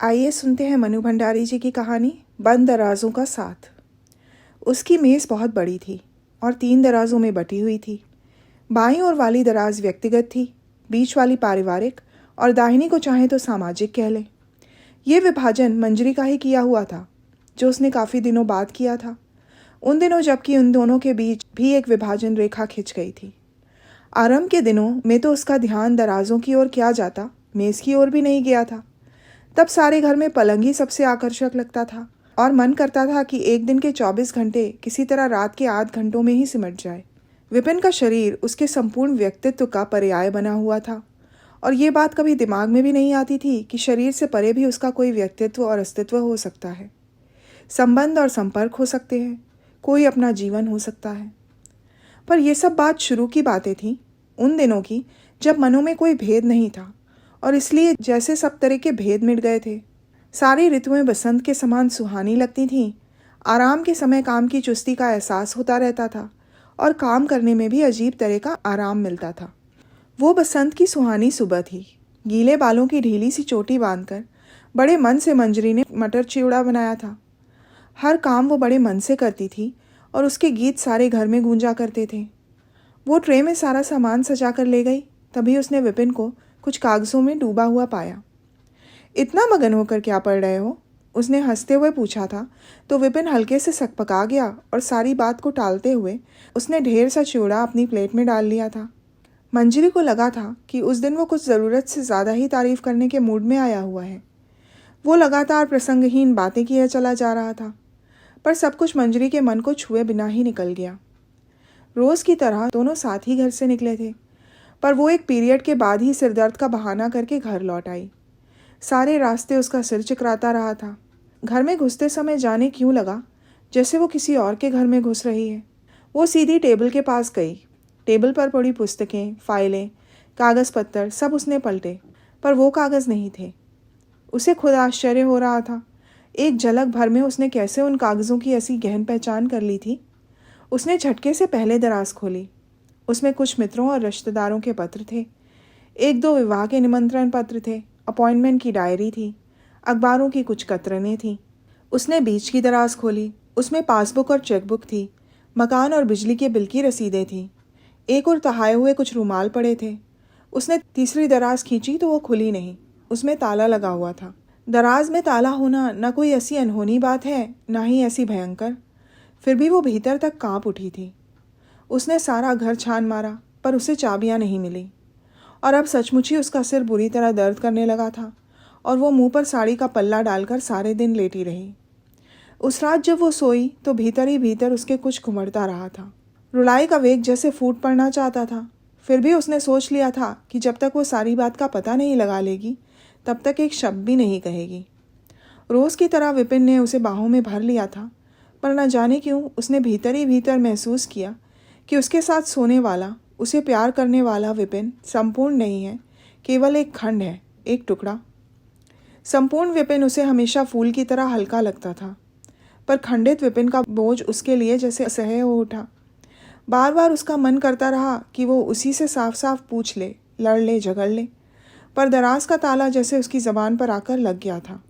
आइए सुनते हैं मनु भंडारी जी की कहानी बंद दराजों का साथ। उसकी मेज़ बहुत बड़ी थी और 3 दराजों में बटी हुई थी। बाईं ओर वाली दराज व्यक्तिगत थी, बीच वाली पारिवारिक और दाहिनी को चाहें तो सामाजिक कह लें। ये विभाजन मंजरी का ही किया हुआ था, जो उसने काफ़ी दिनों बाद किया था। उन दिनों जबकि उन दोनों के बीच भी एक विभाजन रेखा खिंच गई थी। आरंभ के दिनों में तो उसका ध्यान दराजों की ओर क्या जाता, मेज़ की ओर भी नहीं गया था। तब सारे घर में पलंग ही सबसे आकर्षक लगता था और मन करता था कि एक दिन के 24 घंटे किसी तरह रात के 8 घंटों में ही सिमट जाए। विपिन का शरीर उसके संपूर्ण व्यक्तित्व का पर्याय बना हुआ था और ये बात कभी दिमाग में भी नहीं आती थी कि शरीर से परे भी उसका कोई व्यक्तित्व और अस्तित्व हो सकता है। संबंध और संपर्क हो सकते हैं, कोई अपना जीवन हो सकता है। पर यह सब बात शुरू की बातें थीं, उन दिनों की जब मनों में कोई भेद नहीं था और इसलिए जैसे सब तरह के भेद मिट गए थे। सारी ऋतुएं बसंत के समान सुहानी लगती थीं। आराम के समय काम की चुस्ती का एहसास होता रहता था और काम करने में भी अजीब तरह का आराम मिलता था। वो बसंत की सुहानी सुबह थी। गीले बालों की ढीली सी चोटी बांधकर बड़े मन से मंजरी ने मटर चिवड़ा बनाया था। हर काम वो बड़े मन से करती थी और उसके गीत सारे घर में गूंजा करते थे। वो ट्रे में सारा सामान सजा कर ले गई, तभी उसने विपिन को कुछ कागजों में डूबा हुआ पाया। इतना मगन होकर क्या पढ़ रहे हो? उसने हंसते हुए पूछा था तो विपिन हल्के से सकपका गया और सारी बात को टालते हुए उसने ढेर सा चिवड़ा अपनी प्लेट में डाल लिया था। मंजरी को लगा था कि उस दिन वो कुछ ज़रूरत से ज़्यादा ही तारीफ करने के मूड में आया हुआ है। वो लगातार प्रसंगहीन बातें किए चला जा रहा था, पर सब कुछ मंजरी के मन को छुए बिना ही निकल गया। रोज़ की तरह दोनों साथ ही घर से निकले थे, पर वो एक पीरियड के बाद ही सिरदर्द का बहाना करके घर लौट आई। सारे रास्ते उसका सिर चकराता रहा था। घर में घुसते समय जाने क्यों लगा जैसे वो किसी और के घर में घुस रही है। वो सीधी टेबल के पास गई। टेबल पर पड़ी पुस्तकें, फाइलें, कागज़ पत्तर सब उसने पलटे, पर वो कागज़ नहीं थे। उसे खुद आश्चर्य हो रहा था। एक झलक भर में उसने कैसे उन कागज़ों की ऐसी गहन पहचान कर ली थी। उसने झटके से पहले दराज खोली। उसमें कुछ मित्रों और रिश्तेदारों के पत्र थे। 1-2 विवाह के निमंत्रण पत्र थे, अपॉइंटमेंट की डायरी थी, अखबारों की कुछ कतरनें थीं। उसने बीच की दराज खोली। उसमें पासबुक और चेकबुक थी, मकान और बिजली के बिल की रसीदें थीं। एक और तहाए हुए कुछ रुमाल पड़े थे। उसने तीसरी दराज खींची तो वो खुली नहीं। उसमें ताला लगा हुआ था। दराज में ताला होना न कोई ऐसी अनहोनी बात है, ना ही ऐसी भयंकर। फिर भी वो भीतर तक काँप उठी थी। उसने सारा घर छान मारा, पर उसे चाबियां नहीं मिली और अब सचमुच ही उसका सिर बुरी तरह दर्द करने लगा था और वो मुंह पर साड़ी का पल्ला डालकर सारे दिन लेटी रही। उस रात जब वो सोई तो भीतर ही भीतर उसके कुछ घुमड़ता रहा था। रुलाई का वेग जैसे फूट पड़ना चाहता था। फिर भी उसने सोच लिया था कि जब तक वो सारी बात का पता नहीं लगा लेगी तब तक एक शब्द भी नहीं कहेगी। रोज़ की तरह विपिन ने उसे बाहों में भर लिया था, पर न जाने क्यों उसने भीतर ही भीतर महसूस किया कि उसके साथ सोने वाला, उसे प्यार करने वाला विपिन संपूर्ण नहीं है, केवल एक खंड है, एक टुकड़ा। संपूर्ण विपिन उसे हमेशा फूल की तरह हल्का लगता था, पर खंडित विपिन का बोझ उसके लिए जैसे असह्य हो उठा। बार बार उसका मन करता रहा कि वो उसी से साफ साफ पूछ ले, लड़ ले, झगड़ ले, पर दराज का ताला जैसे उसकी ज़बान पर आकर लग गया था।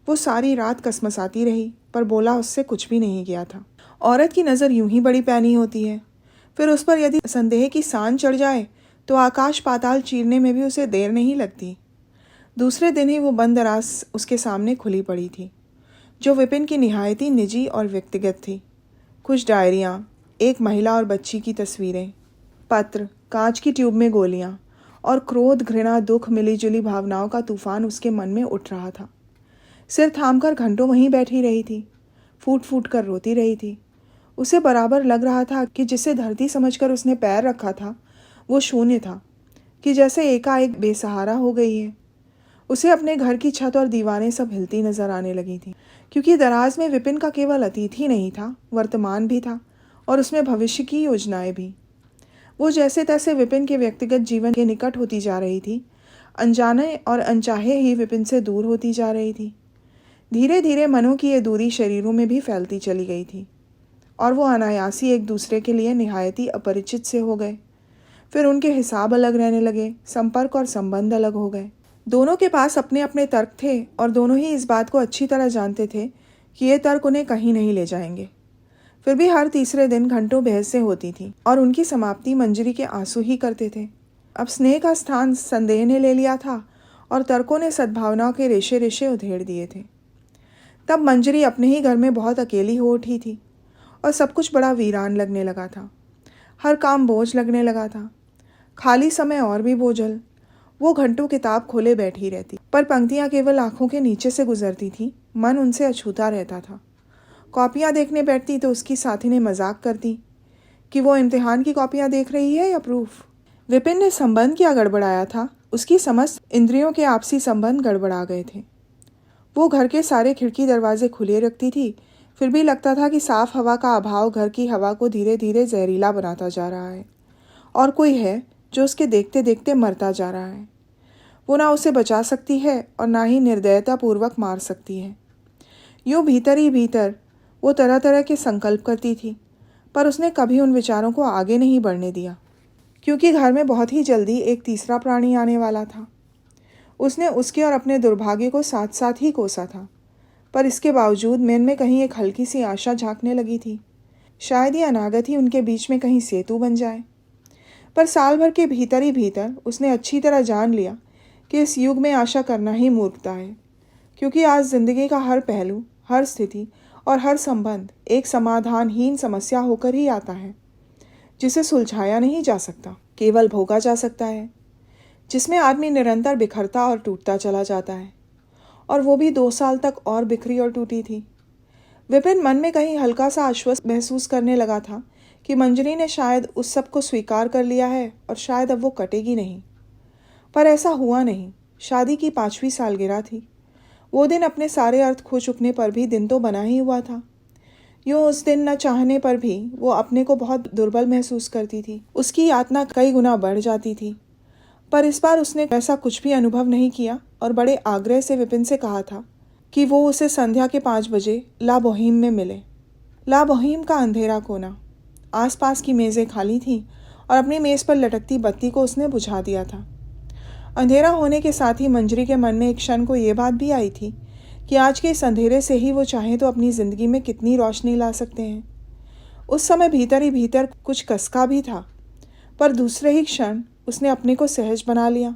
वो सारी रात कसमसाती रही, पर बोला उससे कुछ भी नहीं गया था। औरत की नज़र यूं ही बड़ी पैनी होती है, फिर उस पर यदि संदेह की सान चढ़ जाए तो आकाश पाताल चीरने में भी उसे देर नहीं लगती। दूसरे दिन ही वो बंद दराज उसके सामने खुली पड़ी थी, जो विपिन की निहायती निजी और व्यक्तिगत थी। कुछ डायरियाँ, एक महिला और बच्ची की तस्वीरें, पत्र, कांच की ट्यूब में गोलियाँ और क्रोध, घृणा, दुख, मिलीजुली भावनाओं का तूफान उसके मन में उठ रहा था। सिर थामकर घंटों वहीं बैठी रही थी, फूट फूट कर रोती रही थी। उसे बराबर लग रहा था कि जिसे धरती समझकर उसने पैर रखा था वो शून्य था, कि जैसे एकाएक बेसहारा हो गई है। उसे अपने घर की छत और दीवारें सब हिलती नजर आने लगी थी, क्योंकि दराज में विपिन का केवल अतीत ही नहीं था, वर्तमान भी था और उसमें भविष्य की योजनाएं भी। वो जैसे तैसे विपिन के व्यक्तिगत जीवन के निकट होती जा रही थी, अनजाने और अनचाहे ही विपिन से दूर होती जा रही थी। धीरे धीरे मनों की ये दूरी शरीरों में भी फैलती चली गई थी और वो अनायासी एक दूसरे के लिए निहायती अपरिचित से हो गए। फिर उनके हिसाब अलग रहने लगे, संपर्क और संबंध अलग हो गए। दोनों के पास अपने अपने तर्क थे और दोनों ही इस बात को अच्छी तरह जानते थे कि ये तर्क उन्हें कहीं नहीं ले जाएंगे। फिर भी हर तीसरे दिन घंटों बहसें होती थीं और उनकी समाप्ति मंजरी के आंसू ही करते थे। अब स्नेह का स्थान संदेह ने ले लिया था और तर्कों ने सद्भावनाओं के रेशे रेशे उधेड़ दिए थे। तब मंजरी अपने ही घर में बहुत अकेली हो उठी थी और सब कुछ बड़ा वीरान लगने लगा था। हर काम बोझ लगने लगा था, खाली समय और भी बोझल। वो घंटों किताब खोले बैठी रहती, पर पंक्तियां केवल आंखों के नीचे से गुजरती थी, मन उनसे अछूता रहता था। कॉपियां देखने बैठती तो उसकी साथी ने मजाक करती कि वो इम्तिहान की कॉपियां देख रही है या प्रूफ। विपिन ने संबंध क्या गड़बड़ाया था, उसकी समस्त इंद्रियों के आपसी संबंध गड़बड़ा गए थे। वो घर के सारे खिड़की दरवाजे खुले रखती थी, फिर भी लगता था कि साफ हवा का अभाव घर की हवा को धीरे धीरे जहरीला बनाता जा रहा है और कोई है जो उसके देखते देखते मरता जा रहा है। वो ना उसे बचा सकती है और ना ही निर्दयतापूर्वक मार सकती है। यूँ भीतर ही भीतर वो तरह तरह के संकल्प करती थी, पर उसने कभी उन विचारों को आगे नहीं बढ़ने दिया, क्योंकि घर में बहुत ही जल्दी एक तीसरा प्राणी आने वाला था। उसने उसके और अपने दुर्भाग्य को साथ साथ ही कोसा था, पर इसके बावजूद मन में कहीं एक हल्की सी आशा झांकने लगी थी। शायद ये अनागत ही उनके बीच में कहीं सेतु बन जाए। पर साल भर के भीतर ही भीतर उसने अच्छी तरह जान लिया कि इस युग में आशा करना ही मूर्खता है, क्योंकि आज जिंदगी का हर पहलू, हर स्थिति और हर संबंध एक समाधानहीन समस्या होकर ही आता है, जिसे सुलझाया नहीं जा सकता, केवल भोगा जा सकता है, जिसमें आदमी निरंतर बिखरता और टूटता चला जाता है। और वो भी 2 साल तक और बिखरी और टूटी थी। विपिन मन में कहीं हल्का सा आश्वस्त महसूस करने लगा था कि मंजरी ने शायद उस सब को स्वीकार कर लिया है और शायद अब वो कटेगी नहीं। पर ऐसा हुआ नहीं। शादी की 5वीं सालगिरह थी। वो दिन अपने सारे अर्थ खो चुकने पर भी दिन तो बना ही हुआ था। यूँ उस दिन न चाहने पर भी वो अपने को बहुत दुर्बल महसूस करती थी। उसकी यातना कई गुना बढ़ जाती थी। पर इस बार उसने ऐसा कुछ भी अनुभव नहीं किया और बड़े आग्रह से विपिन से कहा था कि वो उसे संध्या के 5 बजे ला बोहीम में मिले। ला बोहीम का अंधेरा कोना, आसपास की मेज़ें खाली थीं और अपनी मेज़ पर लटकती बत्ती को उसने बुझा दिया था। अंधेरा होने के साथ ही मंजरी के मन में एक क्षण को ये बात भी आई थी कि आज के इस अंधेरे से ही वो चाहें तो अपनी ज़िंदगी में कितनी रोशनी ला सकते हैं। उस समय भीतर ही भीतर कुछ कसका भी था, पर दूसरे ही क्षण उसने अपने को सहज बना लिया,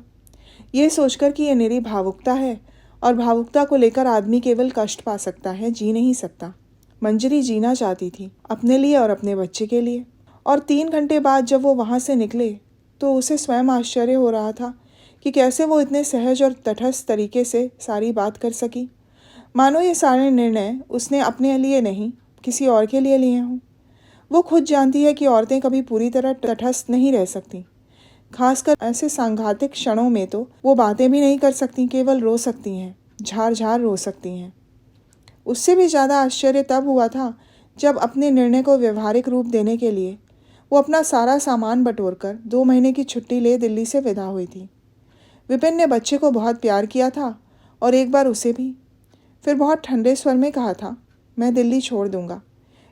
ये सोचकर कि ये निरी भावुकता है और भावुकता को लेकर आदमी केवल कष्ट पा सकता है, जी नहीं सकता। मंजरी जीना चाहती थी, अपने लिए और अपने बच्चे के लिए। और 3 घंटे बाद जब वो वहाँ से निकले तो उसे स्वयं आश्चर्य हो रहा था कि कैसे वो इतने सहज और तटस्थ तरीके से सारी बात कर सकी, मानो ये सारे निर्णय उसने अपने लिए नहीं किसी और के लिए लिए हों। वो खुद जानती है कि औरतें कभी पूरी तरह तटस्थ नहीं रह सकती, खासकर ऐसे सांघातिक क्षणों में तो वो बातें भी नहीं कर सकती, केवल रो सकती हैं, झार झार रो सकती हैं। उससे भी ज़्यादा आश्चर्य तब हुआ था जब अपने निर्णय को व्यवहारिक रूप देने के लिए वो अपना सारा सामान बटोरकर 2 महीने की छुट्टी ले दिल्ली से विदा हुई थी। विपिन ने बच्चे को बहुत प्यार किया था और एक बार उसे भी। फिर बहुत ठंडे स्वर में कहा था, मैं दिल्ली छोड़ दूंगा,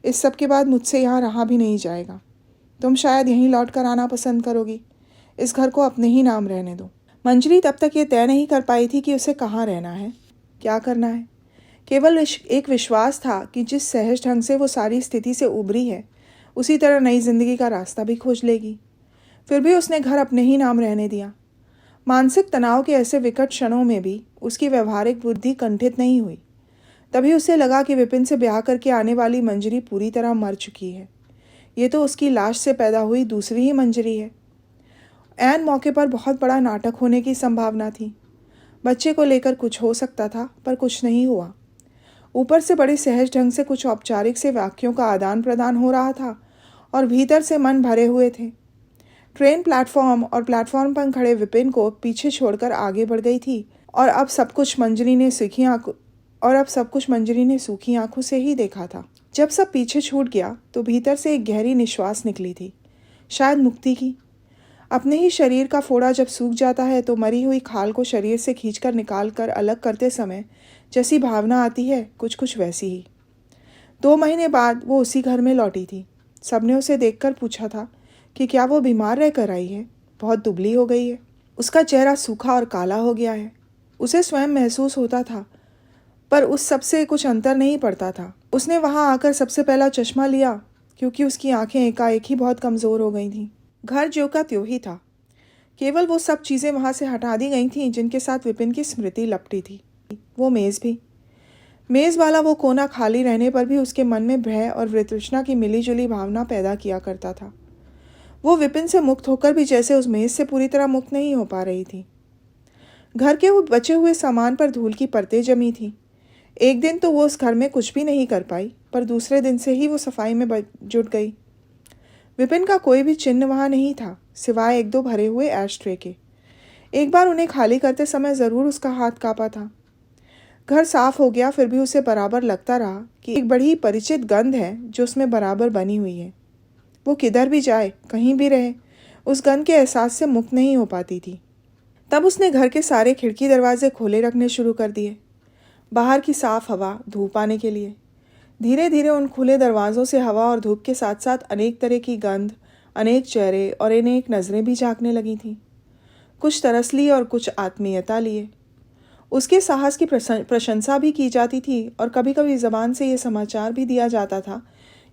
इस सब के बाद मुझसे यहाँ रहा भी नहीं जाएगा। तुम शायद यहीं लौट कर आना पसंद करोगी, इस घर को अपने ही नाम रहने दो। मंजरी तब तक ये तय नहीं कर पाई थी कि उसे कहाँ रहना है, क्या करना है। केवल एक विश्वास था कि जिस सहज ढंग से वो सारी स्थिति से उभरी है, उसी तरह नई जिंदगी का रास्ता भी खोज लेगी। फिर भी उसने घर अपने ही नाम रहने दिया। मानसिक तनाव के ऐसे विकट क्षणों में भी उसकी व्यवहारिक बुद्धि कंठित नहीं हुई। तभी उसे लगा कि विपिन से ब्याह करके आने वाली मंजरी पूरी तरह मर चुकी है। ये तो उसकी लाश से पैदा हुई दूसरी ही मंजरी है। ऐन मौके पर बहुत बड़ा नाटक होने की संभावना थी। बच्चे को लेकर कुछ हो सकता था, पर कुछ नहीं हुआ। ऊपर से बड़े सहज ढंग से कुछ औपचारिक से वाक्यों का आदान प्रदान हो रहा था और भीतर से मन भरे हुए थे। ट्रेन प्लेटफॉर्म और प्लेटफॉर्म पर खड़े विपिन को पीछे छोड़कर आगे बढ़ गई थी और अब सब कुछ मंजरी ने सूखी आंखों से ही देखा था। जब सब पीछे छूट गया तो भीतर से एक गहरी निश्वास निकली थी, शायद मुक्ति की। अपने ही शरीर का फोड़ा जब सूख जाता है तो मरी हुई खाल को शरीर से खींचकर निकाल कर अलग करते समय जैसी भावना आती है, कुछ कुछ वैसी ही। 2 महीने बाद वो उसी घर में लौटी थी। सबने उसे देखकर पूछा था कि क्या वो बीमार रहकर आई है, बहुत दुबली हो गई है, उसका चेहरा सूखा और काला हो गया है। उसे स्वयं महसूस होता था, पर उस सब से कुछ अंतर नहीं पड़ता था। उसने वहां आकर सबसे पहला चश्मा लिया क्योंकि उसकी आंखें एकाएक ही बहुत कमज़ोर हो गई थीं। घर ज्यों का त्यों ही था, केवल वो सब चीज़ें वहां से हटा दी गई थीं जिनके साथ विपिन की स्मृति लपटी थी। वो मेज़ भी। मेज़ वाला वो कोना खाली रहने पर भी उसके मन में भय और वितृष्णा की मिलीजुली भावना पैदा किया करता था। वो विपिन से मुक्त होकर भी जैसे उस मेज़ से पूरी तरह मुक्त नहीं हो पा रही थी। घर के वो बचे हुए सामान पर धूल की परतें जमी थीं। एक दिन तो वो उस घर में कुछ भी नहीं कर पाई, पर दूसरे दिन से ही वो सफाई में जुट गई। विपिन का कोई भी चिन्ह वहाँ नहीं था, सिवाय एक दो भरे हुए एश ट्रे के। एक बार उन्हें खाली करते समय ज़रूर उसका हाथ काँपा था। घर साफ हो गया, फिर भी उसे बराबर लगता रहा कि एक बड़ी परिचित गंध है जो उसमें बराबर बनी हुई है। वो किधर भी जाए, कहीं भी रहे, उस गंध के एहसास से मुक्त नहीं हो पाती थी। तब उसने घर के सारे खिड़की दरवाजे खोले रखने शुरू कर दिए, बाहर की साफ हवा, धूप आने के लिए। धीरे धीरे उन खुले दरवाज़ों से हवा और धूप के साथ साथ अनेक तरह की गंध, अनेक चेहरे और अनेक नज़रें भी झांकने लगी थीं। कुछ तरस लिए और कुछ आत्मीयता लिए। उसके साहस की प्रशंसा भी की जाती थी और कभी कभी ज़बान से ये समाचार भी दिया जाता था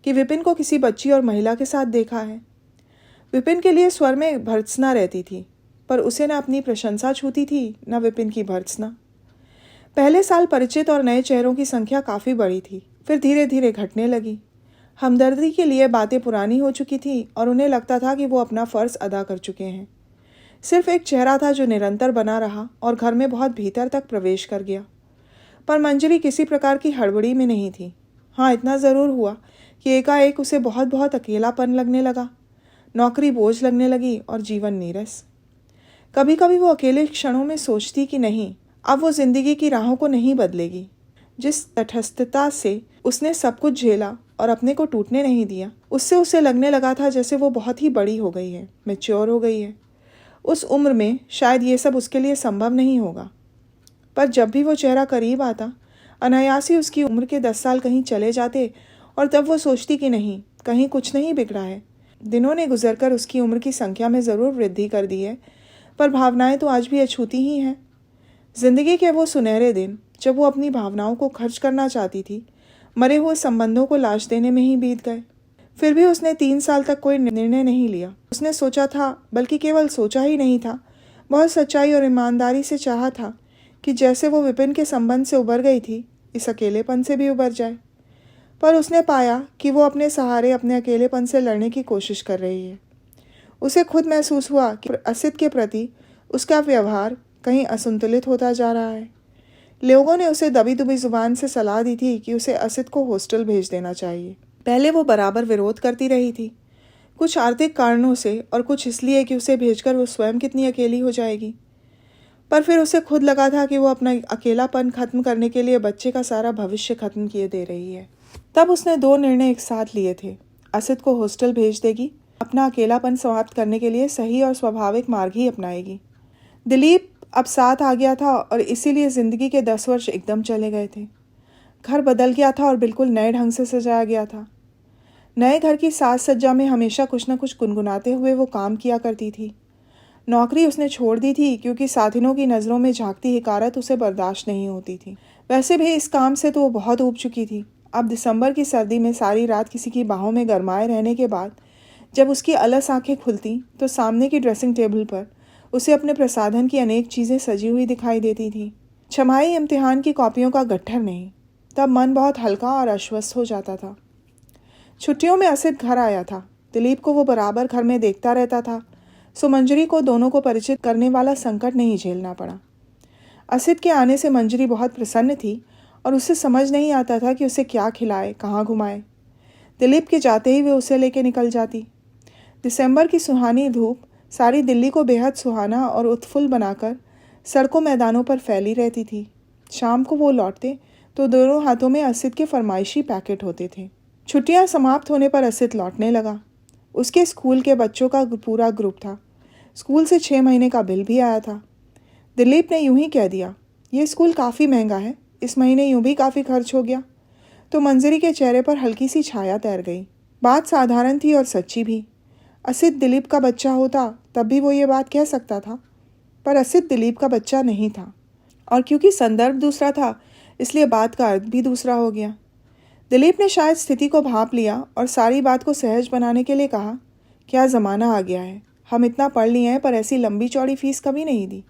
कि विपिन को किसी बच्ची और महिला के साथ देखा है। विपिन के लिए स्वर में भर्त्सना रहती थी, पर उसे न अपनी प्रशंसा छूती थी, न विपिन की भर्त्सना। पहले साल परिचित और नए चेहरों की संख्या काफ़ी बड़ी थी, फिर धीरे धीरे घटने लगी। हमदर्दी के लिए बातें पुरानी हो चुकी थी और उन्हें लगता था कि वो अपना फ़र्ज़ अदा कर चुके हैं। सिर्फ एक चेहरा था जो निरंतर बना रहा और घर में बहुत भीतर तक प्रवेश कर गया। पर मंजरी किसी प्रकार की हड़बड़ी में नहीं थी। हाँ, इतना ज़रूर हुआ कि एकाएक उसे बहुत बहुत अकेलापन लगने लगा। नौकरी बोझ लगने लगी और जीवन नीरस। कभी कभी वो अकेले क्षणों में सोचती कि नहीं, अब वो जिंदगी की राहों को नहीं बदलेगी। जिस तटस्थता से उसने सब कुछ झेला और अपने को टूटने नहीं दिया, उससे उसे लगने लगा था जैसे वो बहुत ही बड़ी हो गई है, मैच्योर हो गई है। उस उम्र में शायद ये सब उसके लिए संभव नहीं होगा। पर जब भी वो चेहरा करीब आता, अनायास ही उसकी उम्र के 10 साल कहीं चले जाते और तब वो सोचती कि नहीं, कहीं कुछ नहीं बिगड़ा है। दिनों ने गुजरकर उसकी उम्र की संख्या में ज़रूर वृद्धि कर दी है, पर भावनाएं तो आज भी अछूती ही हैं। जिंदगी के वो सुनहरे दिन जब वो अपनी भावनाओं को खर्च करना चाहती थी, मरे हुए संबंधों को लाश देने में ही बीत गए। फिर भी उसने 3 साल तक कोई निर्णय नहीं लिया। उसने सोचा था, बल्कि केवल सोचा ही नहीं था, बहुत सच्चाई और ईमानदारी से चाहा था कि जैसे वो विपिन के संबंध से उबर गई थी, इस अकेलेपन से भी उबर जाए। पर उसने पाया कि वो अपने सहारे अपने अकेलेपन से लड़ने की कोशिश कर रही है। उसे खुद महसूस हुआ कि असित के प्रति उसका व्यवहार कहीं असंतुलित होता जा रहा है। लोगों ने उसे दबी दुबी जुबान से सलाह दी थी कि उसे असित को हॉस्टल भेज देना चाहिए। पहले वो बराबर विरोध करती रही थी, कुछ आर्थिक कारणों से और कुछ इसलिए कि उसे भेजकर वो स्वयं कितनी अकेली हो जाएगी। पर फिर उसे खुद लगा था कि वो अपना अकेलापन खत्म करने के लिए बच्चे का सारा भविष्य खत्म किए दे रही है। तब उसने 2 निर्णय एक साथ लिए थे। असित को हॉस्टल भेज देगी, अपना अकेलापन समाप्त करने के लिए सही और स्वाभाविक मार्ग ही अपनाएगी। दिलीप अब साथ आ गया था और इसीलिए ज़िंदगी के 10 वर्ष एकदम चले गए थे। घर बदल गया था और बिल्कुल नए ढंग से सजाया गया था। नए घर की साज सज्जा में हमेशा कुछ न कुछ गुनगुनाते हुए वो काम किया करती थी। नौकरी उसने छोड़ दी थी क्योंकि साथिनों की नज़रों में झांकती हिकारत उसे बर्दाश्त नहीं होती थी। वैसे भी इस काम से तो वो बहुत ऊब चुकी थी। अब दिसंबर की सर्दी में सारी रात किसी की बाहों में गरमाए रहने के बाद जब उसकी अलस आंखें खुलती तो सामने की ड्रेसिंग टेबल पर उसे अपने प्रसाधन की अनेक चीज़ें सजी हुई दिखाई देती थी। छमाही इम्तिहान की कॉपियों का गट्ठर नहीं। तब मन बहुत हल्का और आश्वस्त हो जाता था। छुट्टियों में असित घर आया था। दिलीप को वो बराबर घर में देखता रहता था, सो मंजरी को दोनों को परिचित करने वाला संकट नहीं झेलना पड़ा। असित के आने से मंजरी बहुत प्रसन्न थी और उसे समझ नहीं आता था कि उसे क्या खिलाए, कहाँ घुमाए। दिलीप के जाते ही वे उसे लेके निकल जाती। दिसंबर की सुहानी धूप सारी दिल्ली को बेहद सुहाना और उत्फुल्ल बनाकर सड़कों मैदानों पर फैली रहती थी। शाम को वो लौटते तो दोनों हाथों में असित के फरमाइशी पैकेट होते थे। छुट्टियां समाप्त होने पर असित लौटने लगा। उसके स्कूल के बच्चों का पूरा ग्रुप था। स्कूल से 6 महीने का बिल भी आया था। दिलीप ने यूं ही कह दिया, ये स्कूल काफ़ी महंगा है, इस महीने यूं भी काफ़ी खर्च हो गया। तो मंजरी के चेहरे पर हल्की सी छाया तैर गई। बात साधारण थी और सच्ची भी। असित दिलीप का बच्चा होता तब भी वो ये बात कह सकता था, पर असित दिलीप का बच्चा नहीं था। और क्योंकि संदर्भ दूसरा था इसलिए बात का अर्थ भी दूसरा हो गया। दिलीप ने शायद स्थिति को भांप लिया और सारी बात को सहज बनाने के लिए कहा, क्या ज़माना आ गया है, हम इतना पढ़ लिए हैं पर ऐसी लंबी चौड़ी फीस कभी नहीं दी।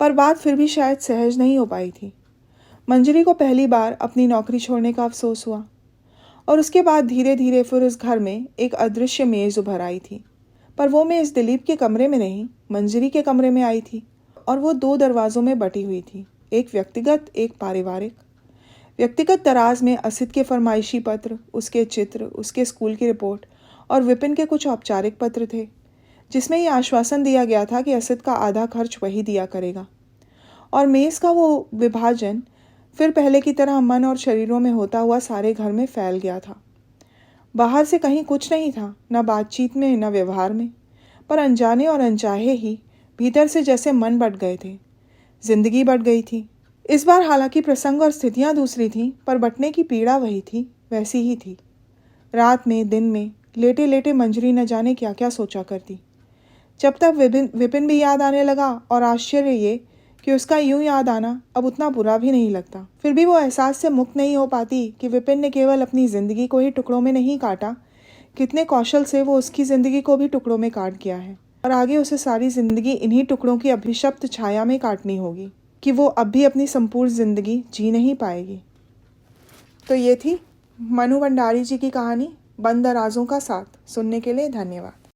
पर बात फिर भी शायद सहज नहीं हो पाई थी। मंजरी को पहली बार अपनी नौकरी छोड़ने का अफसोस हुआ और उसके बाद धीरे धीरे फिर उस घर में एक अदृश्य मेज़ उभर आई थी। पर वो मेज़ दिलीप के कमरे में नहीं, मंजरी के कमरे में आई थी और वो 2 दरवाज़ों में बटी हुई थी, एक व्यक्तिगत, एक पारिवारिक। व्यक्तिगत दराज में असित के फरमाइशी पत्र, उसके चित्र, उसके स्कूल की रिपोर्ट और विपिन के कुछ औपचारिक पत्र थे, जिसमें ये आश्वासन दिया गया था कि असित का आधा खर्च वही दिया करेगा। और मेज़ का वो विभाजन फिर पहले की तरह मन और शरीरों में होता हुआ सारे घर में फैल गया था। बाहर से कहीं कुछ नहीं था, न बातचीत में न व्यवहार में, पर अनजाने और अनचाहे ही भीतर से जैसे मन बट गए थे, जिंदगी बट गई थी। इस बार हालांकि प्रसंग और स्थितियां दूसरी थीं, पर बटने की पीड़ा वही थी, वैसी ही थी। रात में, दिन में, लेटे लेटे मंजरी न जाने क्या क्या सोचा करती। जब तक विपिन भी याद आने लगा और आश्चर्य ये कि उसका यूं याद आना अब उतना बुरा भी नहीं लगता। फिर भी वो एहसास से मुक्त नहीं हो पाती कि विपिन ने केवल अपनी ज़िंदगी को ही टुकड़ों में नहीं काटा, कितने कौशल से वो उसकी ज़िंदगी को भी टुकड़ों में काट गया है और आगे उसे सारी ज़िंदगी इन्हीं टुकड़ों की अभिशप्त छाया में काटनी होगी कि वो अब भी अपनी संपूर्ण ज़िंदगी जी नहीं पाएगी। तो ये थी मनु भंडारी जी की कहानी बंद दराजों का साथ। सुनने के लिए धन्यवाद।